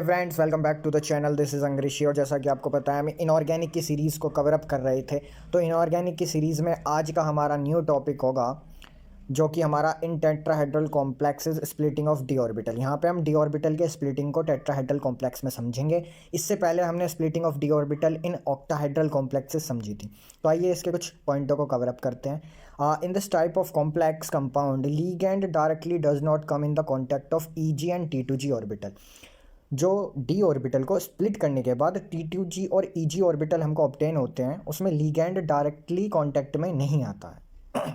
Friends, welcome back to the channel. This is अंग्रेशी। और जैसा कि आपको पता है, हम इनऑर्गेनिक की सीरीज़ को कवर अप कर रहे थे। तो इनऑर्गेनिक की सीरीज़ में आज का हमारा न्यू टॉपिक होगा जो कि हमारा इन tetrahedral complexes splitting of D orbital. यहाँ पे हम डी ऑर्बिटल के स्प्लिटिंग को टेट्राहेड्रल कॉम्प्लेक्स में समझेंगे। इससे पहले हमने splitting of D orbital in octahedral complexes समझी थी। तो आइए इसके कुछ पॉइंटों को कवर अप करते हैं। In this type of complex compound ligand directly does not come in the contact of E G and T two ji orbital. जो डी ऑर्बिटल को स्प्लिट करने के बाद टी टू जी और ई जी ऑर्बिटल हमको obtain होते हैं, उसमें लीगैंड डायरेक्टली कॉन्टैक्ट में नहीं आता है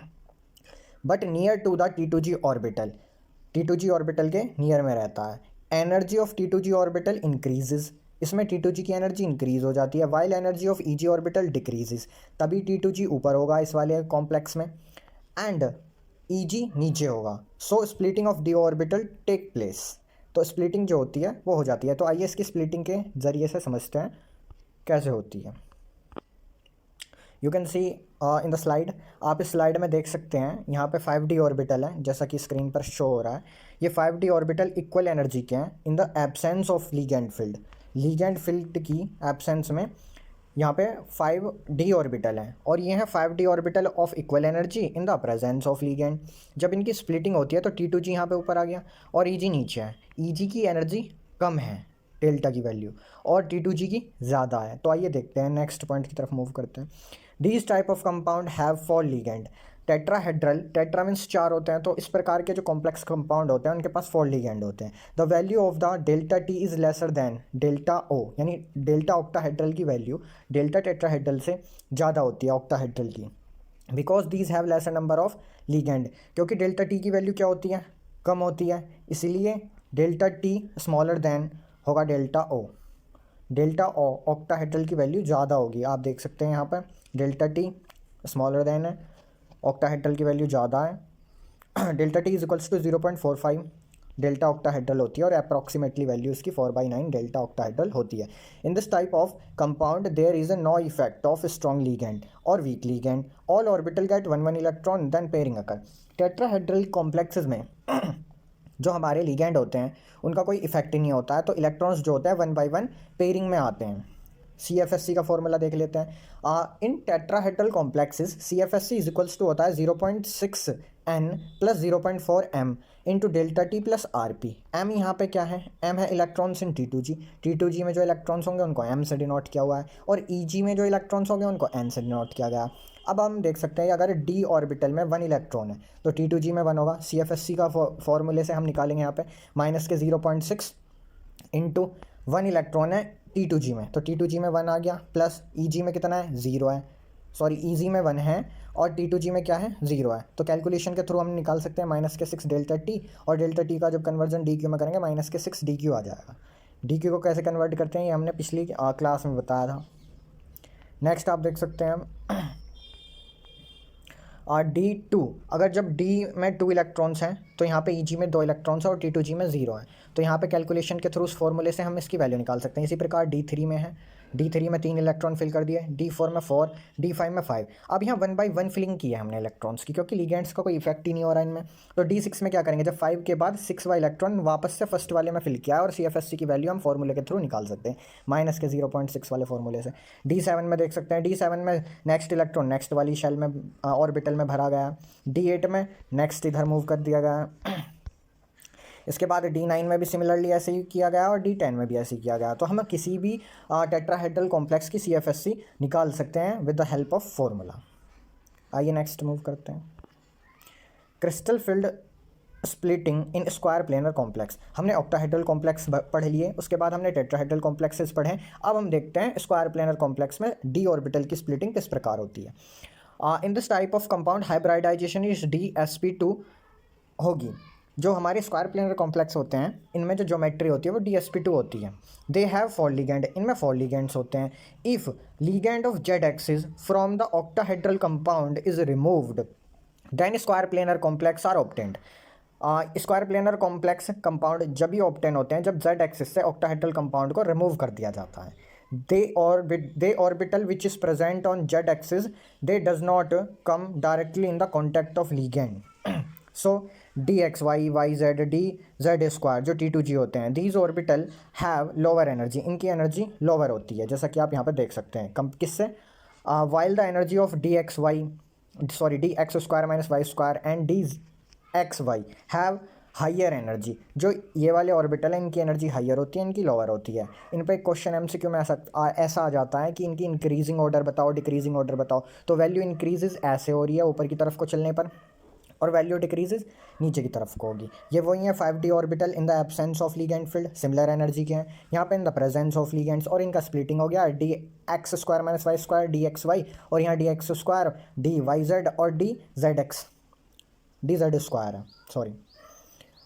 but near to the t two ji orbital, t two ji orbital के नियर में रहता है। Energy of t two ji orbital increases, इसमें टी टू जी की एनर्जी इंक्रीज हो जाती है, while energy of E g orbital decreases. तभी टी टू जी ऊपर होगा इस वाले कॉम्प्लेक्स में एंड ई जी नीचे होगा। So splitting of D orbital take place. तो स्प्लिटिंग जो होती है वो हो जाती है। तो आइए इसकी स्प्लिटिंग के ज़रिए से समझते हैं कैसे होती है। You can see in the slide. आप इस स्लाइड में देख सकते हैं, यहाँ पे 5d ऑर्बिटल है जैसा कि स्क्रीन पर शो हो रहा है। ये 5d ऑर्बिटल इक्वल एनर्जी के हैं in the absence of ligand field. Ligand field की एब्सेंस में यहाँ पे 5d ऑर्बिटल हैं और ये हैं 5d orbital of equal energy in the presence of ligand. जब इनकी स्प्लिटिंग होती है तो टी टू जी यहाँ पे ऊपर आ गया और ई जी नीचे है। ई जी की एनर्जी कम है, डेल्टा की वैल्यू, और टी टू जी की ज़्यादा है। तो आइए देखते हैं, नेक्स्ट पॉइंट की तरफ मूव करते हैं। These type of compound have four ligand tetrahedral. Tetra means 4 होते हैं, तो इस प्रकार के जो कॉम्प्लेक्स कंपाउंड होते हैं उनके पास 4 लीगैंड होते हैं। The value of the delta T is lesser than delta O, यानी डेल्टा ऑक्टाहेड्रल की वैल्यू डेल्टा टेट्राहेड्रल से ज़्यादा होती है ऑक्टाहेड्रल की, because these have lesser number of ligand. क्योंकि डेल्टा टी की वैल्यू क्या होती है, कम होती है, इसलिए डेल्टा टी स्मॉलर दैन होगा delta o. Delta o octahedral की वैल्यू ज़्यादा होगी। आप देख सकते हैं यहाँ पर डेल्टा टी स्मॉलर दैन है, ऑक्टाहेड्रल की वैल्यू ज़्यादा है। Delta t is equals to 0.45 delta octahedral होती है और अप्रॉक्सीमेटली वैल्यू इसकी 4/9 डेल्टा ऑक्टाहेड्रल होती है। In this type of compound there is a no effect of strong ligand और weak ligand. All orbital get 1 electron then pairing occur. Tetrahedral complexes में जो हमारे लीगैंड होते हैं उनका कोई इफेक्ट ही नहीं होता है, तो इलेक्ट्रॉन्स जो होते हैं 1 by 1 पेयरिंग में आते हैं। CFSC का फॉर्मूला देख लेते हैं। In tetrahedral complexes CFSC is equals to होता है 0.6 n plus 0.4 m into delta t plus RP। m यहाँ पे क्या है, m है इलेक्ट्रॉन्स इन T2G। T2G में जो इलेक्ट्रॉन्स होंगे उनको m से डिनोट किया हुआ है और EG में जो इलेक्ट्रॉन्स होंगे उनको n से डिनोट किया गया। अब हम देख सकते हैं अगर d ऑर्बिटल में 1 इलेक्ट्रॉन है तो T2G में 1 होगा। CFSC का फॉर्मूले से हम निकालेंगे यहाँ पे माइनस के 0.6 इंटू 1 इलेक्ट्रॉन है T2G में, तो T2G में 1 आ गया, प्लस EG में कितना है, 0 है, सॉरी EG में 1 है और T2G में क्या है, 0 है। तो कैलकुलेशन के थ्रू हम निकाल सकते हैं माइनस के 6 डेल्टा टी, और डेल्टा टी का जब कन्वर्जन DQ में करेंगे माइनस के 6 DQ आ जाएगा। DQ को कैसे कन्वर्ट करते हैं ये हमने पिछली क्लास में बताया था। नेक्स्ट आप देख सकते हैं D2। अगर जब D में 2 इलेक्ट्रॉन्स हैं तो यहाँ पे EG में 2 इलेक्ट्रॉन्स है और T2G में 0 है, तो यहाँ पे कैलकुलेशन के थ्रू उस फॉर्मूले से हम इसकी वैल्यू निकाल सकते हैं। इसी प्रकार D3 में है, D3 में 3 इलेक्ट्रॉन फिल कर दिए, D4 में 4, D5 में 5। अब यहाँ 1 by 1 फिलिंग की है हमने इलेक्ट्रॉन्स की, क्योंकि लिगेंड्स का कोई इफेक्ट ही नहीं हो रहा इनमें। तो D6 में क्या करेंगे, जब 5 के बाद 6वां इलेक्ट्रॉन वापस से फर्स्ट वाले में फिल किया है और CFSC की वैल्यू हम फॉर्मूले के थ्रू निकाल सकते हैं माइनस के 0.6 वाले फॉर्मूले से। D7 में देख सकते हैं, D7 में नेक्स्ट इलेक्ट्रॉन नेक्स्ट वाली शेल में ऑर्बिटल में भरा गया। D8 में नेक्स्ट इधर मूव कर दिया गया। इसके बाद D9 में भी सिमिलरली ऐसे ही किया गया और D10 में भी ऐसे ही किया गया। तो हम किसी भी टेट्राहेड्रल कॉम्प्लेक्स की CFSC निकाल सकते हैं with the help of formula. आइए नेक्स्ट मूव करते हैं। क्रिस्टल फील्ड स्प्लिटिंग इन स्क्वायर प्लेनर कॉम्प्लेक्स। हमने ऑक्टाहेड्रल कॉम्प्लेक्स पढ़ लिए, उसके बाद हमने टेट्राहेड्रल कॉम्प्लेक्सेस पढ़े। अब हम देखते हैं स्क्वायर प्लेनर कॉम्प्लेक्स में D ऑर्बिटल की स्प्लिटिंग किस प्रकार होती है। In this type of compound hybridization is DsP2 होगी। जो हमारे स्क्वायर प्लेनर कॉम्प्लेक्स होते हैं इनमें जो ज्योमेट्री होती है वो DsP2 होती है। दे हैव 4 लीगैंड, इनमें 4 लीगैंड्स होते हैं। If ligand of Z axis from the octahedral compound is removed then square planar complex are obtained. Square planar complex compound जब भी ऑब्टेन होते हैं जब Z एक्सिस से ऑक्टाहेड्रल कंपाउंड को रिमूव कर दिया जाता है। They orbital which is present on Z axis they does not come directly in the contact of ligand. So D x Y, Y Z, D Z square जो T2G होते हैं, these orbital have lower energy, इनकी energy lower होती है, जैसा कि आप यहाँ पर देख सकते हैं। कम किससे? While the energy of d x y, sorry d x square minus Y square and d x y have higher energy, जो ये वाले ऑर्बिटल हैं इनकी एनर्जी हाइयर होती है, इनकी लोअर होती है। इन पर एक क्वेश्चन MCQ में ऐसा आ जाता है कि इनकी इंक्रीजिंग ऑर्डर बताओ, डिक्रीजिंग ऑर्डर बताओ, तो वैल्यू इंक्रीजेज ऐसे हो रही है ऊपर की तरफ को चलने पर, और वैल्यू डिक्रीजेज नीचे की तरफ को होगी। ये वही है 5D orbital in the absence of ligand field, similar energy के हैं। यहाँ पे in the presence of ligands, और इनका स्प्लिटिंग हो गया D x square minus Y square D x Y, और यहाँ D x square D Y Z और D Z X, D Z square है, सॉरी।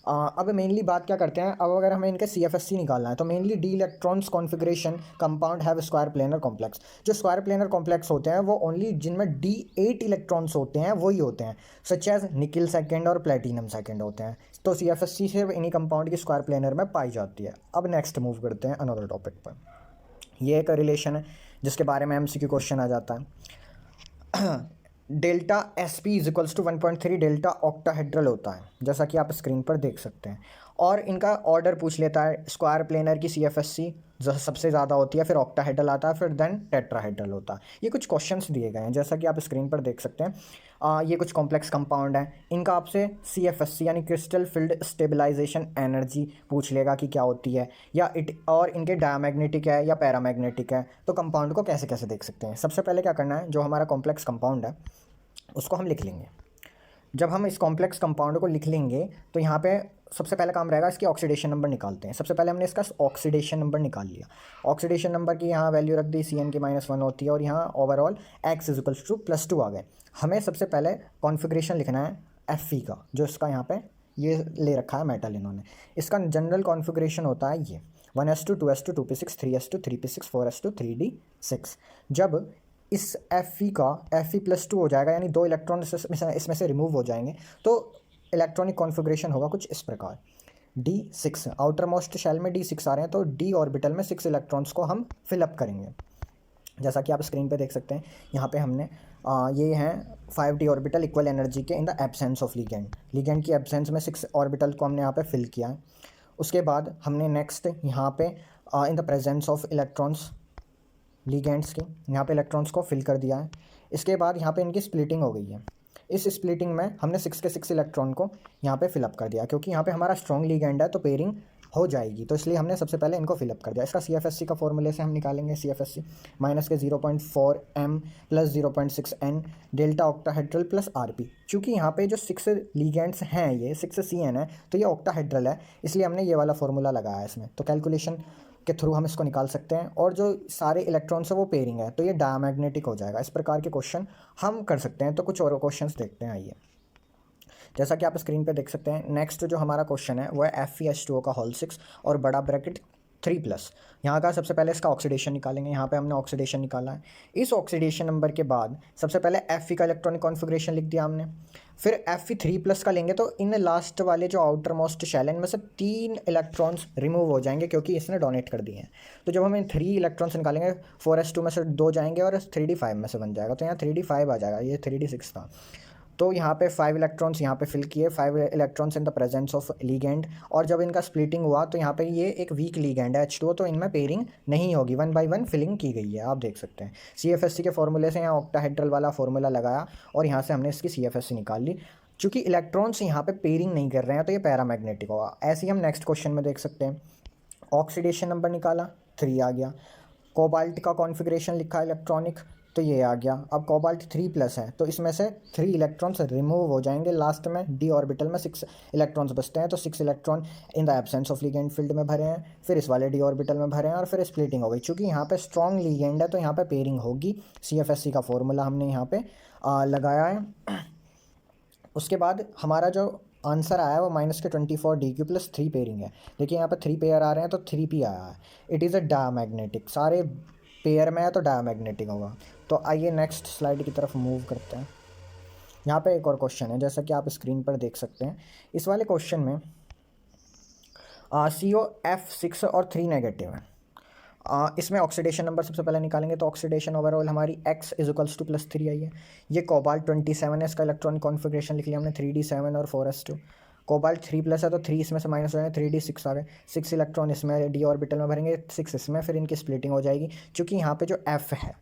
अब मेनली बात क्या करते हैं, अब अगर हमें इनके CFSC निकालना है तो mainly D electrons configuration compound have square planar complex. जो स्क्वायर प्लेनर कॉम्प्लेक्स होते हैं वो ओनली जिनमें D8 इलेक्ट्रॉन्स होते हैं वही होते हैं, सच एज निकिल सेकेंड और प्लेटिनम सेकेंड होते हैं। तो CFSC से इन्हीं कंपाउंड की स्क्वायर प्लेनर में पाई जाती है। अब नेक्स्ट मूव करते हैं अनदर टॉपिक पर। ये एक रिलेशन है जिसके बारे में MCQ क्वेश्चन आ जाता है। Delta SP is equals to 1.3 delta octahedral होता है, जैसा कि आप स्क्रीन पर देख सकते हैं, और इनका ऑर्डर पूछ लेता है। स्क्वायर प्लेनर की CFSC जो सबसे ज़्यादा होती है, फिर ऑक्टाहेड्रल आता है, फिर देन टेट्राहेड्रल होता है। ये कुछ क्वेश्चंस दिए गए हैं जैसा कि आप स्क्रीन पर देख सकते हैं। ये कुछ कॉम्प्लेक्स कंपाउंड हैं, इनका आपसे CFSC यानी क्रिस्टल फील्ड स्टेबलाइजेशन एनर्जी पूछ लेगा कि क्या होती है, या और इनके डायमैग्नेटिक है या पैरामैग्नेटिक है। तो कंपाउंड को कैसे कैसे देख सकते हैं। सबसे पहले क्या करना है, जो हमारा कॉम्प्लेक्स कंपाउंड है उसको हम लिख लेंगे। जब हम इस कॉम्प्लेक्स कंपाउंड को लिख लेंगे तो यहाँ पे सबसे पहला काम रहेगा इसकी ऑक्सीडेशन नंबर निकालते हैं। सबसे पहले हमने इसका ऑक्सीडेशन नंबर निकाल लिया। ऑक्सीडेशन नंबर की यहाँ वैल्यू रख दी, CN की -1 होती है, और यहाँ overall X is equals to +2 आ गए। हमें सबसे पहले कॉन्फ़िगरेशन लिखना है Fe का, जो इसका यहाँ पे ये ले रखा है मेटल इन्होंने। इसका जनरल कॉन्फ़िगरेशन होता है ये 1s2 2s2 2p6 3s2 3p6 4s2 3d6। जब इस Fe का Fe+2 हो जाएगा, यानी 2 इलेक्ट्रॉन इसमें से रिमूव हो जाएंगे, तो इलेक्ट्रॉनिक कॉन्फ़िगरेशन होगा कुछ इस प्रकार। D6 आउटर मोस्ट शेल में D6 आ रहे हैं, तो D ऑर्बिटल में 6 इलेक्ट्रॉन्स को हम फिलअप करेंगे, जैसा कि आप स्क्रीन पे देख सकते हैं। यहाँ पे हमने ये हैं 5D ऑर्बिटल इक्वल एनर्जी के इन the absence of ligand. Ligand की एब्सेंस में 6 ऑर्बिटल को हमने यहाँ पे फिल किया है। उसके बाद हमने नेक्स्ट यहाँ पे in the presence of electrons ligands के यहाँ पे इलेक्ट्रॉन्स को फिल कर दिया है। इसके बाद यहाँ पे इनकी स्प्लिटिंग हो गई है। इस स्प्लिटिंग में हमने 6 के 6 इलेक्ट्रॉन को यहाँ पे फिलअप कर दिया, क्योंकि यहाँ पे हमारा स्ट्रॉन्ग लिगेंड है तो पेयरिंग हो जाएगी, तो इसलिए हमने सबसे पहले इनको फिलअप कर दिया। इसका CFSC का फॉर्मूले से हम निकालेंगे CFSC माइनस के 0.4 M plus 0.6 N delta octahedral plus RP। चूँकि यहाँ पे जो 6 लिगेंड्स हैं, ये 6 CN है, तो ये ऑक्टाहेड्रल है, इसलिए हमने ये वाला फॉर्मूला लगाया है इसमें। तो कैलकुलेशन के थ्रू हम इसको निकाल सकते हैं, और जो सारे इलेक्ट्रॉन्स है वो पेयरिंग है, तो ये डायमैग्नेटिक हो जाएगा। इस प्रकार के क्वेश्चन हम कर सकते हैं। तो कुछ और क्वेश्चंस देखते हैं, आइए। जैसा कि आप स्क्रीन पे देख सकते हैं, नेक्स्ट जो हमारा क्वेश्चन है वो है FeH2O का होल 6 और बड़ा ब्रैकेट 3+। यहाँ का सबसे पहले इसका ऑक्सीडेशन निकालेंगे। यहाँ पे हमने ऑक्सीडेशन निकाला है। इस ऑक्सीडेशन नंबर के बाद सबसे पहले Fe का इलेक्ट्रॉनिक कॉन्फ़िगरेशन लिख दिया हमने, फिर Fe3+ का लेंगे, तो इन लास्ट वाले जो आउटर मोस्ट शेल में से 3 इलेक्ट्रॉन्स रिमूव हो जाएंगे, क्योंकि इसने डोनेट कर दिए हैं। तो जब हम इन 3 इलेक्ट्रॉन्स निकालेंगे, 4s2 में से 2 जाएंगे और 3d5 में से बन जाएगा, तो यहाँ 3d5 आ जाएगा, ये 3d6 था। तो यहाँ पे 5 इलेक्ट्रॉन्स यहाँ पे फिल किए, 5 electrons in the presence of ligand, और जब इनका स्प्लिटिंग हुआ तो यहाँ पे ये एक वीक लिगेंड है H2O, तो इनमें पेयरिंग नहीं होगी, 1 by 1 फिलिंग की गई है, आप देख सकते हैं। CFSC के फॉर्मूले से यहाँ ऑक्टाहेड्रल वाला फॉर्मूला लगाया, और यहाँ से हमने इसकी CFSC निकाल ली। चूँकि इलेक्ट्रॉन्स यहाँ पे पेयरिंग नहीं कर रहे हैं, तो ये पैरामैग्नेटिक होगा। ऐसे ही हम नेक्स्ट क्वेश्चन में देख सकते हैं। ऑक्सीडेशन नंबर निकाला, 3 आ गया। कोबाल्ट का कॉन्फ़िगरेशन लिखा इलेक्ट्रॉनिक, तो ये आ गया। अब कोबाल्ट 3+ है, तो इसमें से 3 इलेक्ट्रॉन्स रिमूव हो जाएंगे। लास्ट में D ऑर्बिटल में 6 इलेक्ट्रॉन्स बचते हैं, तो 6 electron in the absence of ligand field में भरे हैं, फिर इस वाले D ऑर्बिटल में भरे हैं, और फिर स्प्लिटिंग हो गई। चूँकि यहाँ पे स्ट्रॉन्ग लिगेंड है, तो यहाँ पे पेयरिंग होगी। CFSC का फॉर्मूला हमने यहाँ पे लगाया है। उसके बाद हमारा जो आंसर आया है वो -24 DQ + 3 पेयरिंग है। देखिए यहाँ पे 3 पेयर आ रहे हैं, तो 3p आया है। इट इज़ अ डायमैग्नेटिक, सारे पेयर में है तो डायमैग्नेटिक होगा। तो आइए नेक्स्ट स्लाइड की तरफ मूव करते हैं। यहाँ पे एक और क्वेश्चन है, जैसा कि आप स्क्रीन पर देख सकते हैं। इस वाले क्वेश्चन में COF6 और 3 नेगेटिव है। इसमें ऑक्सीडेशन नंबर सबसे पहले निकालेंगे, तो ऑक्सीडेशन ओवरऑल हमारी X इज इक्वल्स टू +3 आई है। ये कोबाल्ट 27 है, इसका इलेक्ट्रॉनिक कॉन्फ़िगरेशन लिख लिया हमने 3d7 और 4s2। कोबाल्ट 3+ है तो 3 इसमें से माइनस हो जाएंगे, 3d 6 आ गए, 6 इलेक्ट्रॉन इसमें डी ऑर्बिटल में भरेंगे, 6 इसमें, फिर इनकी स्प्लिटिंग हो जाएगी। चूँकि यहाँ पे जो F है,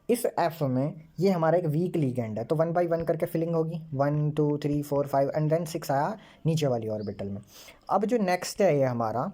इस F में ये हमारा एक वीक लिगेंड है, तो 1 by 1 करके फिलिंग होगी, 1 2 3 4 5 एंड देन 6 आया नीचे वाली ऑर्बिटल में। अब जो नेक्स्ट है ये हमारा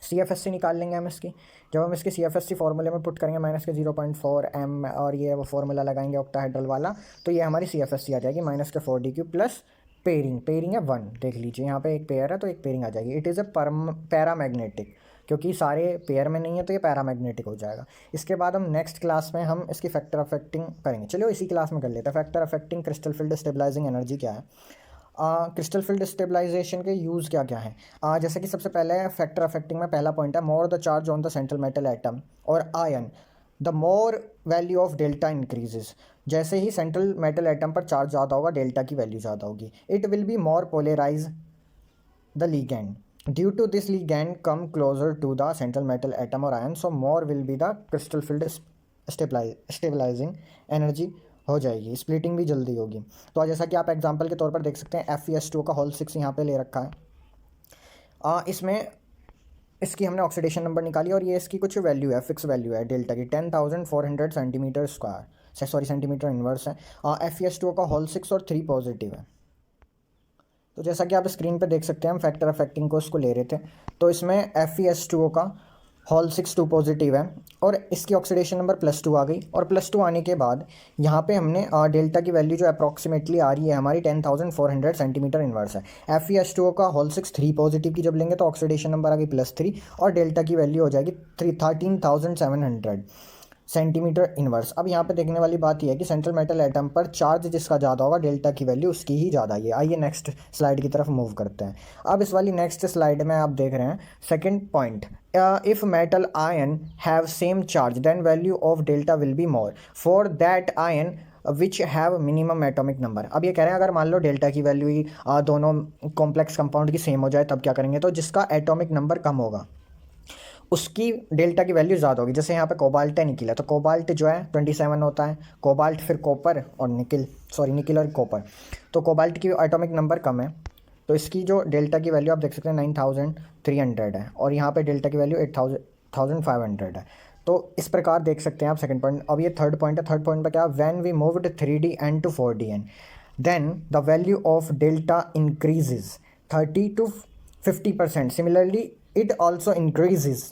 CFSC निकाल लेंगे हम इसकी। जब हम इसकी CFSC फॉर्मूले में पुट करेंगे -0.4 m और ये वो फॉर्मूला लगाएंगे ऑक्टाहेड्रल वाला, तो ये हमारी CFSC आ जाएगी -4d³ प्लस पेयरिंग है 1, देख लीजिए यहाँ पे एक पेयर है तो एक पेयरिंग आ जाएगी। इट इज़ अ पैरामैग्नेटिक, क्योंकि सारे पेयर में नहीं है तो ये पैरामैग्नेटिक हो जाएगा। इसके बाद हम नेक्स्ट क्लास में हम इसकी फैक्टर अफेक्टिंग करेंगे। चलो इसी क्लास में कर लेते हैं। Factor affecting crystal field stabilizing energy क्या है, क्रिस्टल फील्ड स्टेबलाइजेशन के यूज़ क्या क्या है। जैसे कि सबसे पहले फैक्टर अफेक्टिंग में पहला पॉइंट है, more the charge on the central metal atom और ion the more value of delta increases. जैसे ही सेंट्रल मेटल एटम पर चार्ज ज़्यादा होगा, डेल्टा की वैल्यू ज़्यादा होगी। It will be more polarize the ligand, due to this ligand come closer to the central metal atom और ion, so more will be the crystal field stabilizing energy हो जाएगी, splitting भी जल्दी होगी। तो जैसा कि आप एग्जांपल के तौर पर देख सकते हैं, FeS2 का होल 6 यहाँ पे ले रखा है। इसमें इसकी हमने ऑक्सीडेशन नंबर निकाली और ये इसकी कुछ वैल्यू है, फिक्स वैल्यू है डेल्टा की, 10,400 centimetre square, sorry centimetre inverse है। FeS2 का होल 6 और 3 पॉजिटिव है। तो जैसा कि आप स्क्रीन पे देख सकते हैं, हम फैक्टर अफेक्टिंग को इसको ले रहे थे, तो इसमें FeS2 का होल 6 2 पॉजिटिव है और इसकी ऑक्सीडेशन नंबर +2 आ गई। और +2 आने के बाद यहाँ पे हमने डेल्टा की वैल्यू जो अप्रॉक्सीमेटली आ रही है हमारी 10,400 सेंटीमीटर इनवर्स है। FeS2 का होल 6 3 पॉजिटिव की जब लेंगे तो ऑक्सीडेशन नंबर आ गई +3 और डेल्टा की वैल्यू हो जाएगी 13,700 सेंटीमीटर इनवर्स। अब यहाँ पे देखने वाली बात यह है कि सेंट्रल मेटल एटम पर चार्ज जिसका ज़्यादा होगा, डेल्टा की वैल्यू उसकी ही ज़्यादा है। आइए नेक्स्ट स्लाइड की तरफ मूव करते हैं। अब इस वाली नेक्स्ट स्लाइड में आप देख रहे हैं second point, if metal ion have same charge then value of delta will be more for that ion which have minimum atomic number. अब ये कह रहे हैं अगर मान लो डेल्टा की वैल्यू ही दोनों कॉम्प्लेक्स कंपाउंड की सेम हो जाए तब क्या करेंगे, तो जिसका एटॉमिक नंबर कम होगा उसकी डेल्टा की वैल्यू ज़्यादा होगी। जैसे यहाँ पे कोबाल्ट है, निकिल है, तो कोबाल्ट जो है 27 होता है, कोबाल्ट फिर कॉपर और निकिल और कॉपर, तो कोबाल्ट की एटॉमिक नंबर कम है तो इसकी जो डेल्टा की वैल्यू आप देख सकते हैं 9,300 है और यहाँ पे डेल्टा की वैल्यू 8,500 है। तो इस प्रकार देख सकते हैं आप सेकंड पॉइंट। अब ये थर्ड पॉइंट है। थर्ड पॉइंट पर क्या, when we moved 3dn to 4dn then the value of delta increases 30 to 50%। Similarly it also increases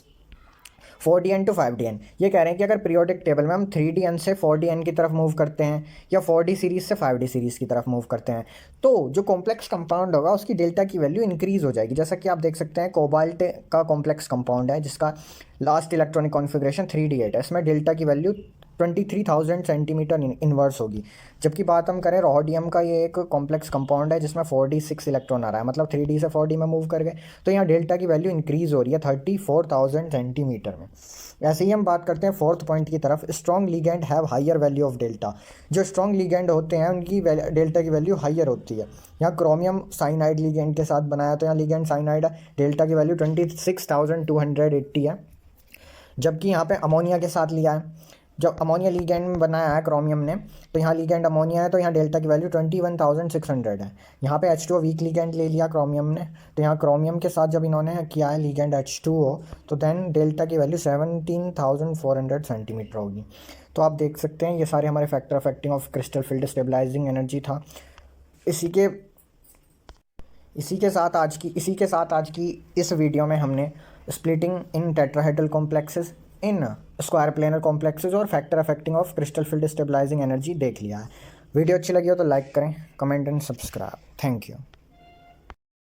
4dn to 5dn। ये कह रहे हैं कि अगर पीरियोडिक टेबल में हम 3dn से 4dn की तरफ मूव करते हैं या 4d सीरीज़ से 5d सीरीज़ की तरफ मूव करते हैं तो जो कॉम्प्लेक्स कंपाउंड होगा उसकी डेल्टा की वैल्यू इंक्रीज़ हो जाएगी। जैसा कि आप देख सकते हैं कोबाल्ट का कॉम्प्लेक्स कंपाउंड है जिसका लास्ट इलेक्ट्रॉनिक कॉन्फ़िगरेशन 3d8 है, इसमें डेल्टा की वैल्यू 23,000 सेंटीमीटर इन्वर्स होगी। जबकि बात हम करें रोडियम का, ये एक कॉम्प्लेक्स कंपाउंड है जिसमें 4d6 इलेक्ट्रॉन आ रहा है, मतलब 3d से 4d में मूव कर गए, तो यहाँ डेल्टा की वैल्यू इंक्रीज़ हो रही है 34,000 सेंटीमीटर में। ऐसे ही हम बात करते हैं फोर्थ पॉइंट की तरफ, strong ligand have higher value of delta. जो स्ट्रॉन्ग लिगेंड होते हैं उनकी डेल्टा की वैल्यू हायर होती है। यहाँ क्रोमियम साइनाइड लिगेंड के साथ बनाया तो यहाँ लिगेंड साइनाइड है, डेल्टा की वैल्यू 26,280 है। जबकि यहाँ पे अमोनिया के साथ लिया है, जब अमोनिया लिगेंड में बनाया है क्रोमियम ने, तो यहाँ लिगेंड अमोनिया है तो यहाँ डेल्टा की वैल्यू 21,600 है। यहाँ पे H2O वीक लिगेंड ले लिया क्रोमियम ने, तो यहाँ क्रोमियम के साथ जब इन्होंने किया है लिगेंड H2O तो देन डेल्टा की वैल्यू 17,400 सेंटीमीटर होगी। तो आप देख सकते हैं ये सारे हमारे factor affecting of crystal field stabilizing energy था। इसी के साथ आज की इस वीडियो में हमने splitting in tetrahedral complexes, in square planar complexes और factor affecting of crystal field stabilizing energy देख लिया है। वीडियो अच्छी लगी हो तो लाइक करें, comment and subscribe. Thank you.